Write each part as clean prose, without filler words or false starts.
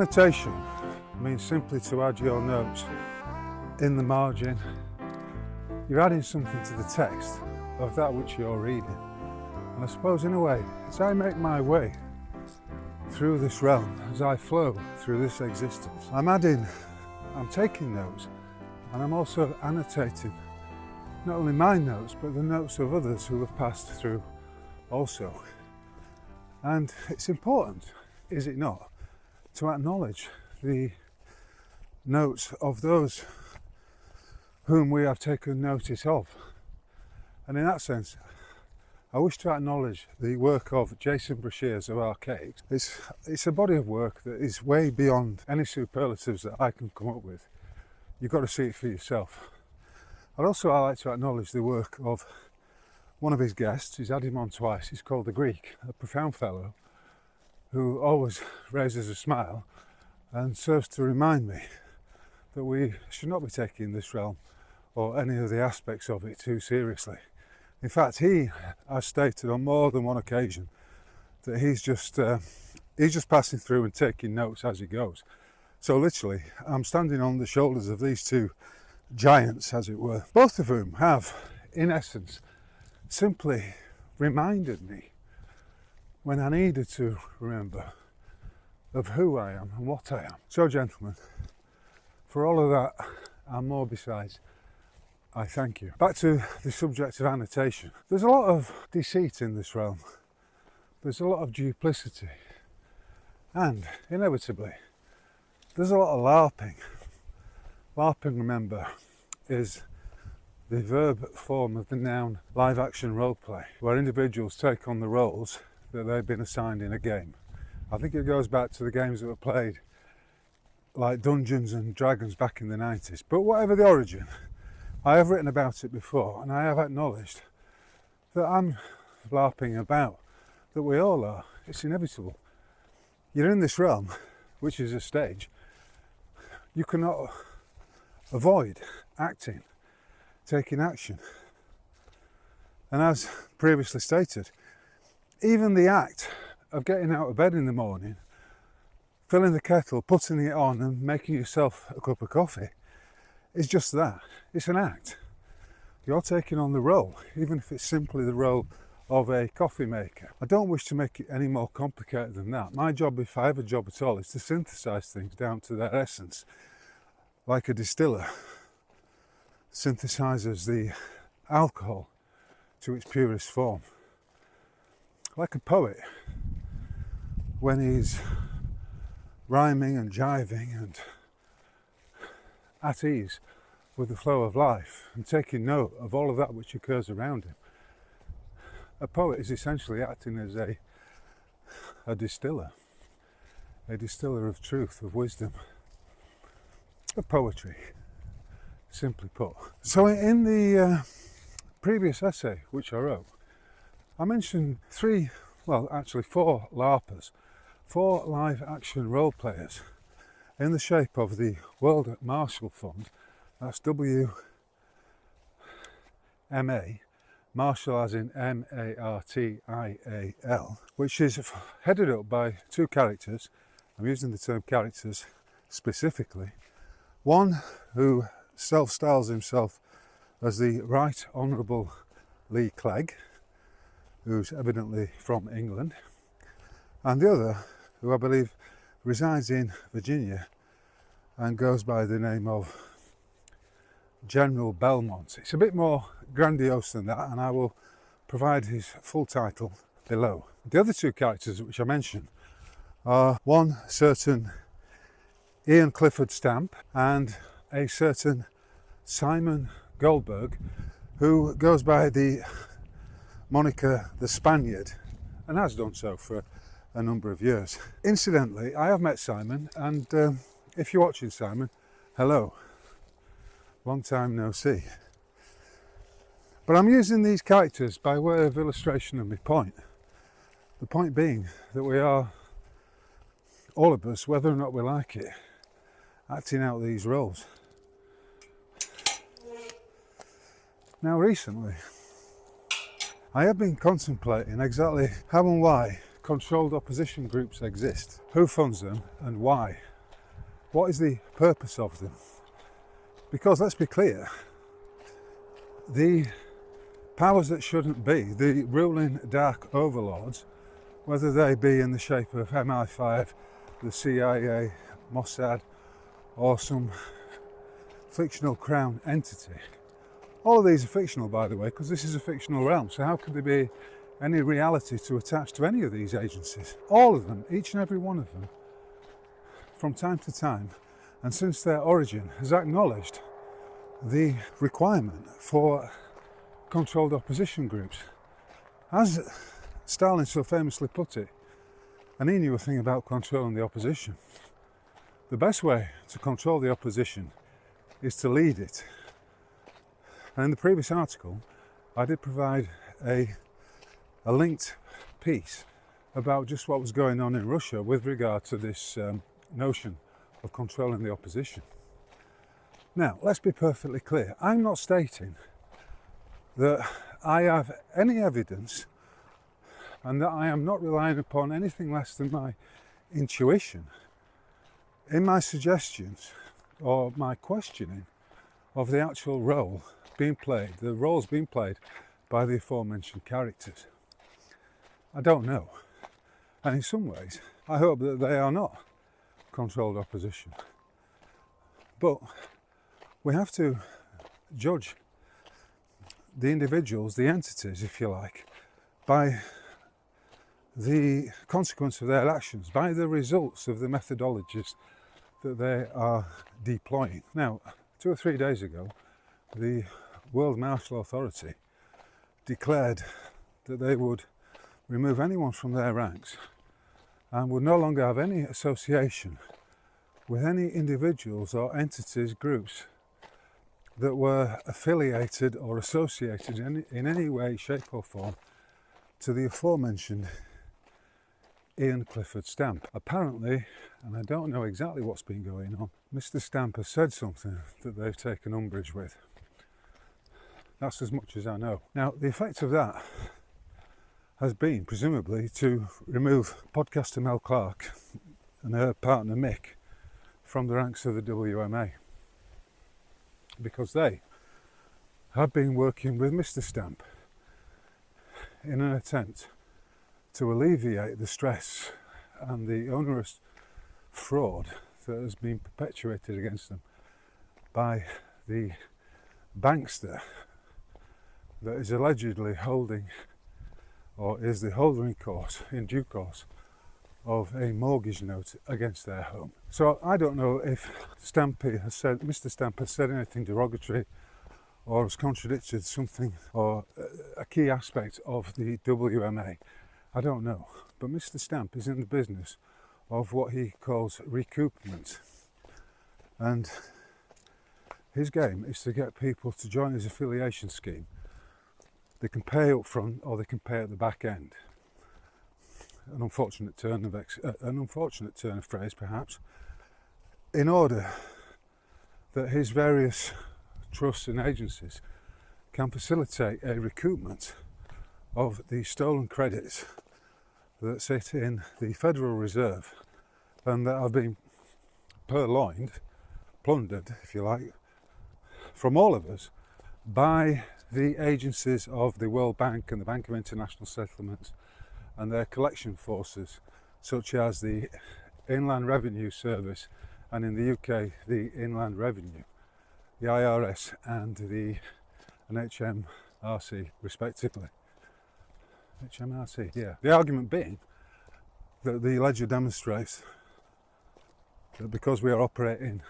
Annotation means simply to add your notes in the margin. You're adding something to the text of that which you're reading. And I suppose in a way, as I make my way through this realm, as I flow through this existence, I'm taking notes, and I'm also annotating not only my notes, but the notes of others who have passed through also. And it's important, is it not, to acknowledge the notes of those whom we have taken notice of. And in that sense, I wish to acknowledge the work of Jason Brashears of Archaics. It's a body of work that is way beyond any superlatives that I can come up with. You've got to see it for yourself. I'd like to acknowledge the work of one of his guests. He's had him on twice. He's called the Greek, a profound fellow who always raises a smile and serves to remind me that we should not be taking this realm or any of the aspects of it too seriously. In fact, he has stated on more than one occasion that he's just passing through and taking notes as he goes. So literally, I'm standing on the shoulders of these two giants, as it were, both of whom have, in essence, simply reminded me when I needed to remember of who I am and what I am. So, gentlemen, for all of that and more besides, I thank you. Back to the subject of annotation. There's a lot of deceit in this realm. There's a lot of duplicity. And, inevitably, there's a lot of larping. Larping, remember, is the verb form of the noun live action role play, where individuals take on the roles that they've been assigned in a game. I think it goes back to the games that were played like Dungeons and Dragons back in the 90s. But whatever the origin, I have written about it before, and I have acknowledged that I'm larping about, that we all are. It's inevitable. You're in this realm, which is a stage. You cannot avoid acting, taking action. And as previously stated, even the act of getting out of bed in the morning, filling the kettle, putting it on and making yourself a cup of coffee is just that. It's an act. You're taking on the role, even if it's simply the role of a coffee maker. I don't wish to make it any more complicated than that. My job, if I have a job at all, is to synthesize things down to their essence, like a distiller synthesizes the alcohol to its purest form. Like a poet, when he's rhyming and jiving and at ease with the flow of life and taking note of all of that which occurs around him. A poet is essentially acting as a distiller of truth, of wisdom, of poetry, simply put. So in the previous essay which I wrote, I mentioned four LARPers, 4 live action role players in the shape of the World Marshall Fund. That's WMA, Marshall as in MARTIAL, which is headed up by 2 characters. I'm using the term characters specifically. One who self-styles himself as the Right Honourable Lee Clegg, who's evidently from England, and the other, who I believe resides in Virginia and goes by the name of General Belmont. It's a bit more grandiose than that, and I will provide his full title below. The other 2 characters which I mentioned are one certain Ian Clifford Stamp and a certain Simon Goldberg, who goes by the moniker The Spaniard and has done so for a number of years. Incidentally, I have met Simon, and if you're watching, Simon, hello. Long time no see. But I'm using these characters by way of illustration of my point. The point being that we are, all of us, whether or not we like it, acting out these roles. Now recently, I have been contemplating exactly how and why controlled opposition groups exist, who funds them and why. What is the purpose of them? Because let's be clear, the powers that shouldn't be, the ruling dark overlords, whether they be in the shape of MI5, the CIA, Mossad, or some fictional crown entity. All of these are fictional, by the way, because this is a fictional realm, so how could there be any reality to attach to any of these agencies? All of them, each and every one of them, from time to time, and since their origin, has acknowledged the requirement for controlled opposition groups. As Stalin so famously put it, and he knew a thing about controlling the opposition, the best way to control the opposition is to lead it. And in the previous article, I did provide a linked piece about just what was going on in Russia with regard to this notion of controlling the opposition. Now, let's be perfectly clear. I'm not stating that I have any evidence and that I am not relying upon anything less than my intuition in my suggestions or my questioning of the actual role being played, the roles being played by the aforementioned characters. I don't know. And in some ways, I hope that they are not controlled opposition. But we have to judge the individuals, the entities, if you like, by the consequence of their actions, by the results of the methodologies that they are deploying. Now, 2 or 3 days ago, the World Martial Authority declared that they would remove anyone from their ranks and would no longer have any association with any individuals or entities, groups that were affiliated or associated in any way, shape or form to the aforementioned Ian Clifford Stamp. Apparently, and I don't know exactly what's been going on, Mr. Stamp has said something that they've taken umbrage with. That's as much as I know. Now, the effect of that has been, presumably, to remove podcaster Mel Clark and her partner Mick from the ranks of the WMA, because they have been working with Mr. Stamp in an attempt to alleviate the stress and the onerous fraud that has been perpetuated against them by the bankster that is allegedly holding, or is the holder in due course, of a mortgage note against their home. So I don't know if Mr. Stamp has said anything derogatory or has contradicted something or a key aspect of the WMA. I don't know. But Mr. Stamp is in the business of what he calls recoupment. And his game is to get people to join his affiliation scheme. They can pay up front or they can pay at the back end. An unfortunate turn of phrase, perhaps, in order that his various trusts and agencies can facilitate a recoupment of the stolen credits that sit in the Federal Reserve and that have been purloined, plundered, if you like, from all of us by the agencies of the World Bank and the Bank of International Settlements and their collection forces, such as the Inland Revenue Service, and in the UK, the Inland Revenue, the IRS and the HMRC, respectively. HMRC, yeah. The argument being that the ledger demonstrates that because we are operating,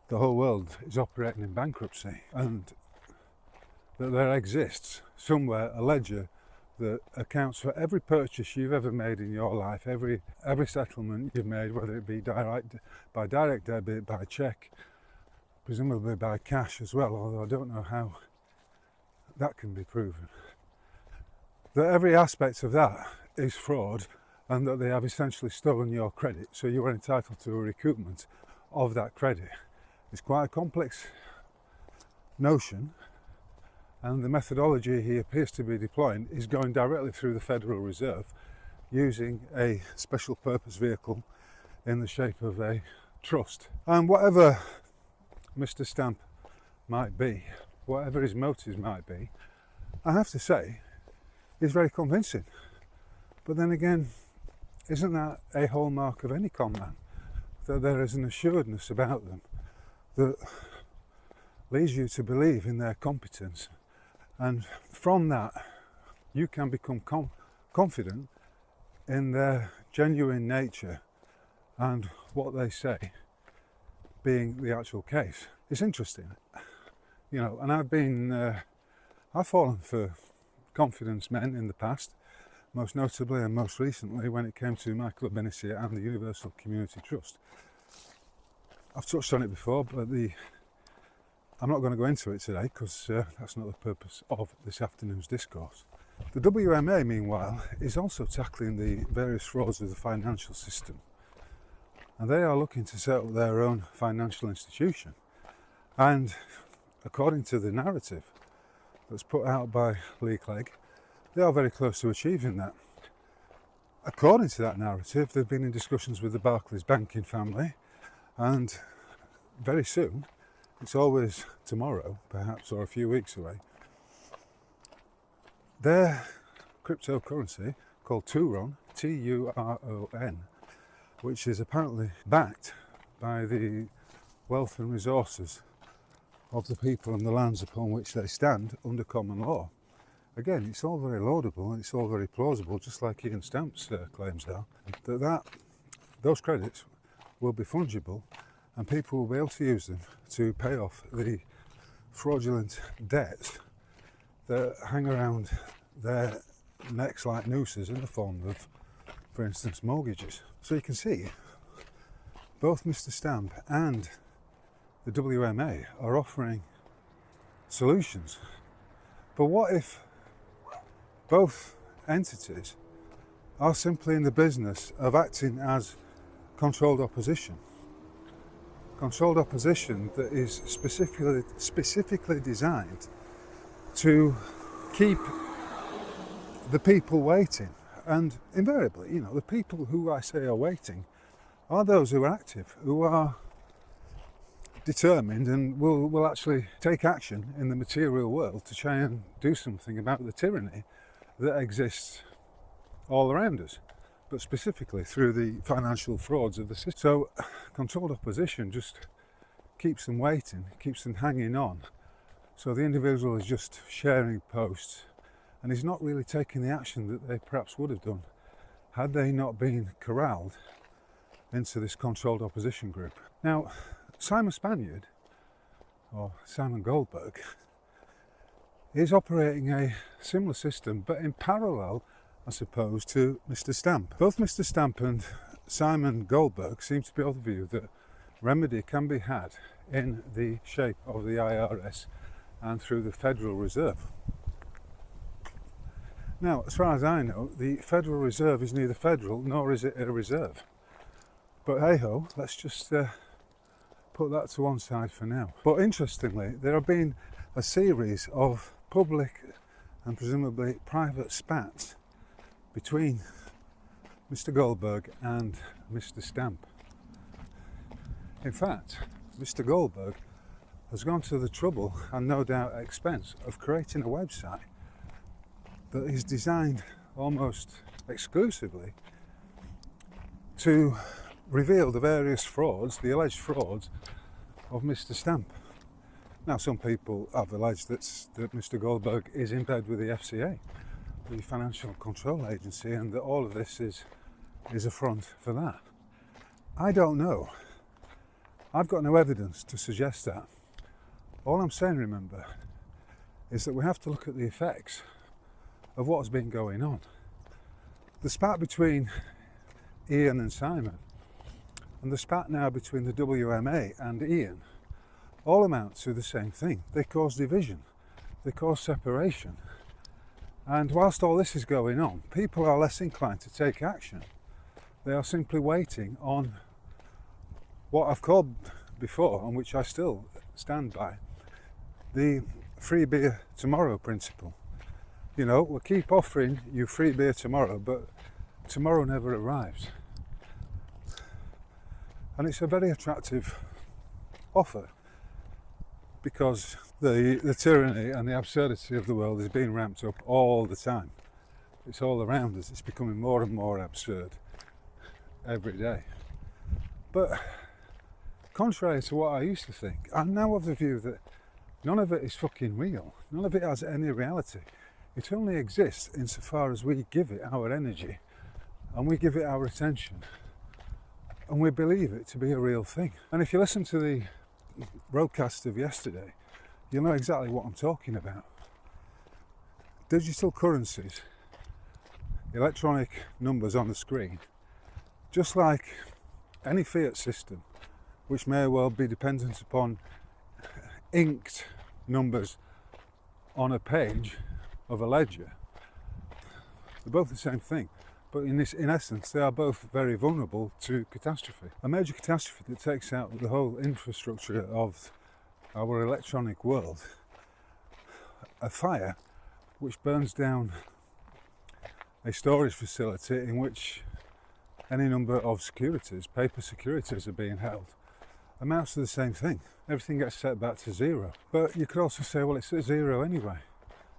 the whole world is operating in bankruptcy, and that there exists somewhere a ledger that accounts for every purchase you've ever made in your life, every settlement you've made, whether it be by direct debit, by cheque, presumably by cash as well, although I don't know how that can be proven. That every aspect of that is fraud, and that they have essentially stolen your credit, so you are entitled to a recoupment of that credit. It's quite a complex notion, and the methodology he appears to be deploying is going directly through the Federal Reserve using a special purpose vehicle in the shape of a trust. And whatever Mr. Stamp might be, whatever his motives might be, I have to say, he's very convincing. But then again, isn't that a hallmark of any con man? That there is an assuredness about them that leads you to believe in their competence, and from that you can become confident in their genuine nature and what they say being the actual case. It's interesting, you know, and I've fallen for confidence men in the past, most notably and most recently when it came to Michael Benessier and the Universal Community Trust. I've touched on it before, but I'm not going to go into it today because that's not the purpose of this afternoon's discourse. The WMA, meanwhile, is also tackling the various frauds of the financial system, and they are looking to set up their own financial institution. And according to the narrative that's put out by Lee Clegg, they are very close to achieving that. According to that narrative, they've been in discussions with the Barclays banking family, and very soon, it's always tomorrow perhaps, or a few weeks away, their cryptocurrency called Turon, Turon, which is apparently backed by the wealth and resources of the people and the lands upon which they stand under common law. Again, it's all very laudable and it's all very plausible, just like Ian Stamp's claims are, that those credits will be fungible and people will be able to use them to pay off the fraudulent debts that hang around their necks like nooses in the form of, for instance, mortgages. So you can see both Mr. Stamp and the WMA are offering solutions. But what if both entities are simply in the business of acting as controlled opposition? Controlled opposition that is specifically designed to keep the people waiting. And invariably, you know, the people who I say are waiting are those who are active, who are determined and will actually take action in the material world to try and do something about the tyranny that exists all around us, but specifically through the financial frauds of the system. So controlled opposition just keeps them waiting, keeps them hanging on. So the individual is just sharing posts and is not really taking the action that they perhaps would have done had they not been corralled into this controlled opposition group. Now, Simon Spaniard, or Simon Goldberg, is operating a similar system, but in parallel, I suppose, to Mr. Stamp. Both Mr. Stamp and Simon Goldberg seem to be of the view that remedy can be had in the shape of the IRS and through the Federal Reserve. Now, as far as I know, the Federal Reserve is neither federal nor is it a reserve. But hey-ho, let's just put that to one side for now. But interestingly, there have been a series of public and presumably private spats between Mr. Goldberg and Mr. Stamp. In fact, Mr. Goldberg has gone to the trouble and no doubt expense of creating a website that is designed almost exclusively to reveal the various frauds, the alleged frauds of Mr. Stamp. Now, some people have alleged that Mr. Goldberg is in bed with the FCA, the Financial Control Agency, and that all of this is a front for that. I don't know. I've got no evidence to suggest that. All I'm saying, remember, is that we have to look at the effects of what's been going on. The spat between Ian and Simon, and the spat now between the WMA and Ian, all amount to the same thing. They cause division, they cause separation. And whilst all this is going on, people are less inclined to take action. They are simply waiting on what I've called before, and which I still stand by, the free beer tomorrow principle. You know, we'll keep offering you free beer tomorrow, but tomorrow never arrives. And it's a very attractive offer because the tyranny and the absurdity of the world is being ramped up all the time. It's all around us. It's becoming more and more absurd every day. But contrary to what I used to think, I'm now of the view that none of it is fucking real. None of it has any reality. It only exists insofar as we give it our energy and we give it our attention and we believe it to be a real thing. And if you listen to the broadcast of yesterday, you'll know exactly what I'm talking about. Digital currencies, electronic numbers on the screen, just like any fiat system, which may well be dependent upon inked numbers on a page of a ledger. They're both the same thing, but in essence they are both very vulnerable to catastrophe. A major catastrophe that takes out the whole infrastructure of our electronic world. A fire which burns down a storage facility in which any number of securities, paper securities, are being held, amounts to the same thing. Everything gets set back to zero. But you could also say, well, it's at zero anyway,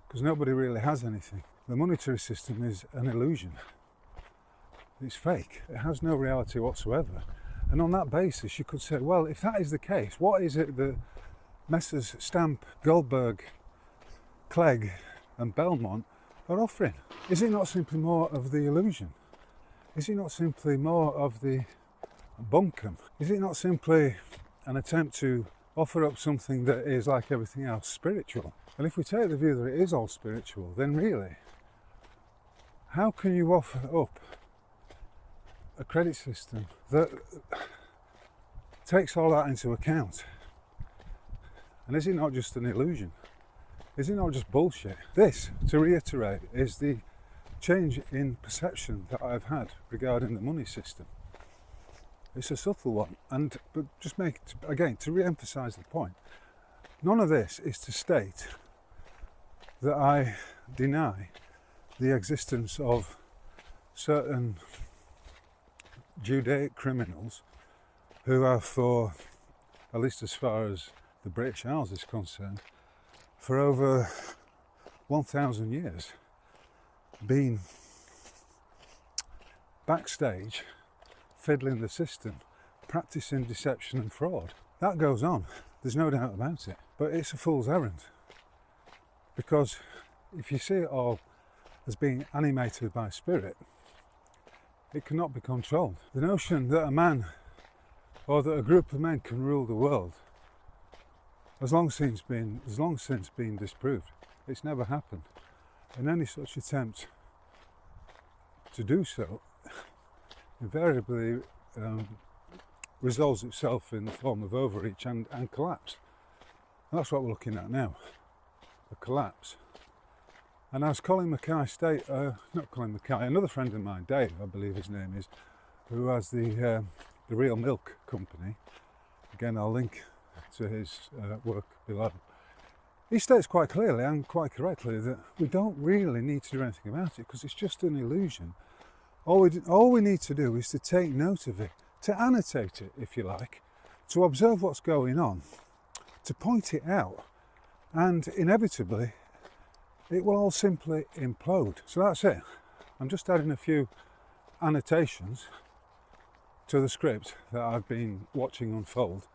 because nobody really has anything. The monetary system is an illusion. It's fake. It has no reality whatsoever. And on that basis, you could say, well, if that is the case, what is it that Messrs. Stamp, Goldberg, Clegg and Belmont are offering? Is it not simply more of the illusion? Is it not simply more of the bunkum? Is it not simply an attempt to offer up something that is, like everything else, spiritual? And if we take the view that it is all spiritual, then really, how can you offer up a credit system that takes all that into account? And is it not just an illusion? Is it not just bullshit? This, to reiterate, is the change in perception that I've had regarding the money system. It's a subtle one, but just again, to re-emphasise the point, none of this is to state that I deny the existence of certain Judaic criminals who have, for at least as far as the British Isles is concerned, for over 1,000 years been backstage fiddling the system, practicing deception and fraud. That goes on, there's no doubt about it, but it's a fool's errand, because if you see it all as being animated by spirit, it cannot be controlled. The notion that a man or that a group of men can rule the world has long since been disproved. It's never happened, and any such attempt to do so invariably resolves itself in the form of overreach and collapse. And that's what we're looking at now, a collapse. And as Colin Mackay another friend of mine, Dave, I believe his name is, who has the Real Milk Company, again I'll link to his work below, he states quite clearly and quite correctly that we don't really need to do anything about it because it's just an illusion. All we need to do is to take note of it, to annotate it, if you like, to observe what's going on, to point it out, and inevitably it will all simply implode. So that's it. I'm just adding a few annotations to the script that I've been watching unfold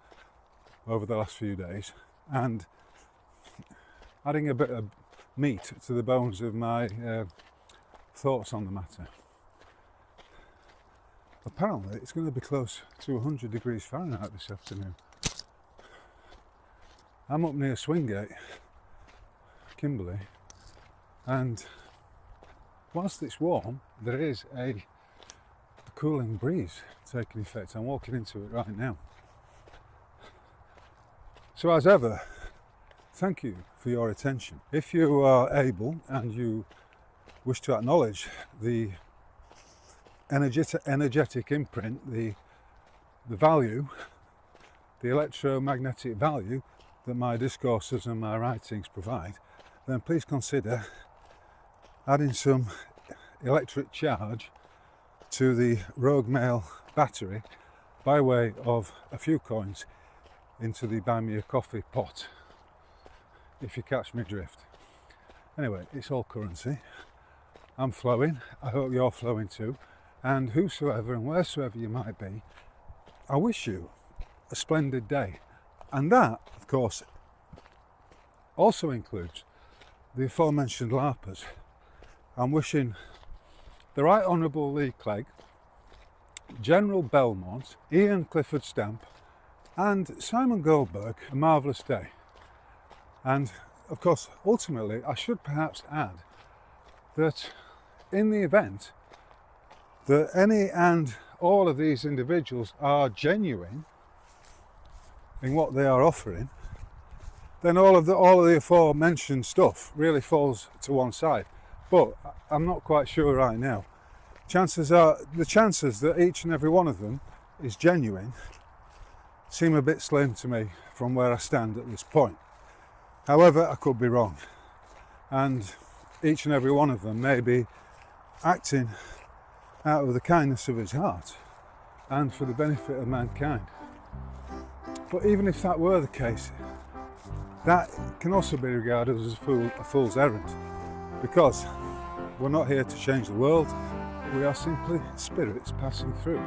over the last few days, and adding a bit of meat to the bones of my thoughts on the matter. Apparently it's going to be close to 100 degrees Fahrenheit this afternoon. I'm up near Swingate, Kimberley, and whilst it's warm, there is a cooling breeze taking effect. I'm walking into it right now. So as ever, thank you for your attention. If you are able and you wish to acknowledge the energetic imprint, the value, the electromagnetic value that my discourses and my writings provide, then please consider adding some electric charge to the Rogue Mail battery by way of a few coins into the buy me a coffee pot, if you catch my drift. Anyway, it's all currency. I'm flowing, I hope you're flowing too, and whosoever and wheresoever you might be, I wish you a splendid day. And that, of course, also includes the aforementioned larpers. I'm wishing the Right Honourable Lee Clegg, General Belmont, Ian Clifford Stamp and Simon Goldberg a marvellous day. And of course, ultimately, I should perhaps add that in the event that any and all of these individuals are genuine in what they are offering, then all of the aforementioned stuff really falls to one side. But I'm not quite sure right now. The chances that each and every one of them is genuine seem a bit slim to me from where I stand at this point. However, I could be wrong, and each and every one of them may be acting out of the kindness of his heart and for the benefit of mankind. But even if that were the case, that can also be regarded as a fool's errand, because we're not here to change the world, we are simply spirits passing through.